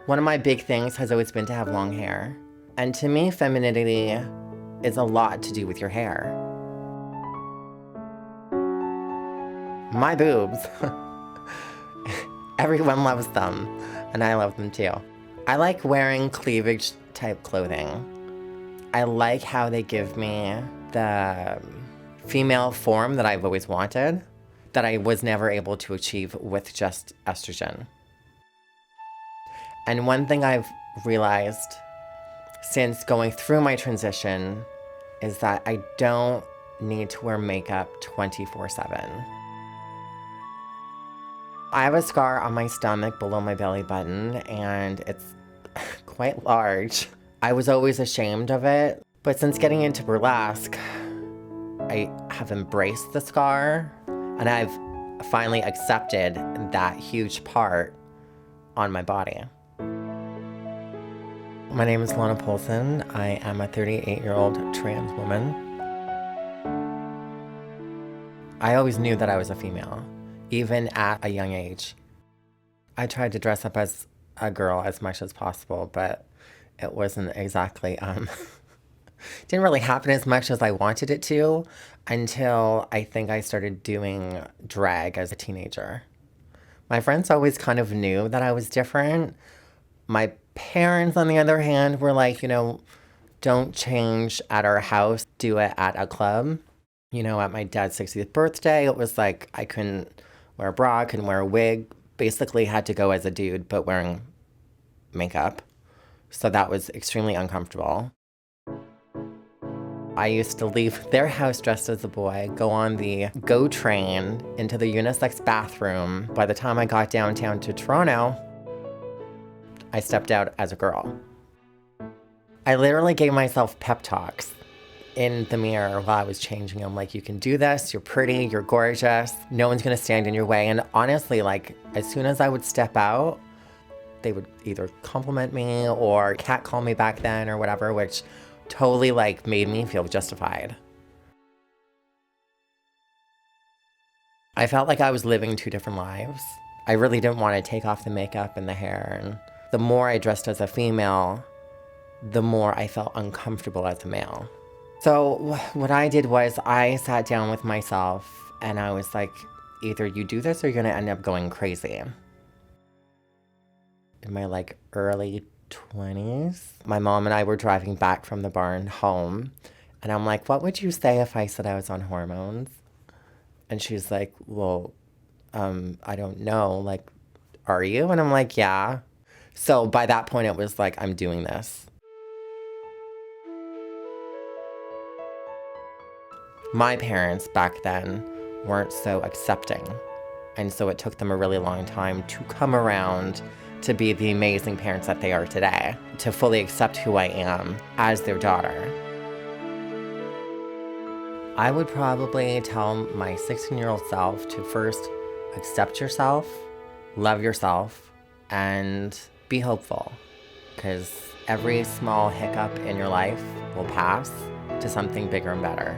One of my big things has always been to have long hair. And to me, femininity is a lot to do with your hair. My boobs. Everyone loves them, and I love them too. I like wearing cleavage type clothing. I like how they give me the female form that I've always wanted, that I was never able to achieve with just estrogen. And one thing I've realized since going through my transition is that I don't need to wear makeup 24/7. I have a scar on my stomach below my belly button, and it's quite large. I was always ashamed of it, but since getting into burlesque, I have embraced the scar, and I've finally accepted that huge part on my body. My name is Lana Polson. I am a 38-year-old trans woman. I always knew that I was a female, even at a young age. I tried to dress up as a girl as much as possible, but it wasn't exactly, didn't really happen as much as I wanted it to until I think I started doing drag as a teenager. My friends always kind of knew that I was different. My parents, on the other hand, were like, don't change at our house, do it at a club. At my dad's 60th birthday, it was like I couldn't wear a bra, couldn't wear a wig, basically had to go as a dude, but wearing makeup. So that was extremely uncomfortable. I used to leave their house dressed as a boy, go on the GO train into the unisex bathroom. By the time I got downtown to Toronto, I stepped out as a girl. I literally gave myself pep talks in the mirror while I was changing. I'm like, you can do this, you're pretty, you're gorgeous, no one's gonna stand in your way. And honestly, as soon as I would step out, they would either compliment me or catcall me back then or whatever, which totally made me feel justified. I felt like I was living two different lives. I really didn't want to take off the makeup and the hair. And the more I dressed as a female, the more I felt uncomfortable as a male. So what I did was I sat down with myself and I was like, either you do this or you're going to end up going crazy. In my early 20s, my mom and I were driving back from the barn home, and I'm like, what would you say if I said I was on hormones? And she's like, well, I don't know, are you? And I'm like, yeah. So by that point, it was like, I'm doing this. My parents back then weren't so accepting, and so it took them a really long time to come around to be the amazing parents that they are today, to fully accept who I am as their daughter. I would probably tell my 16-year-old self to first accept yourself, love yourself, and be hopeful, because every small hiccup in your life will pass to something bigger and better.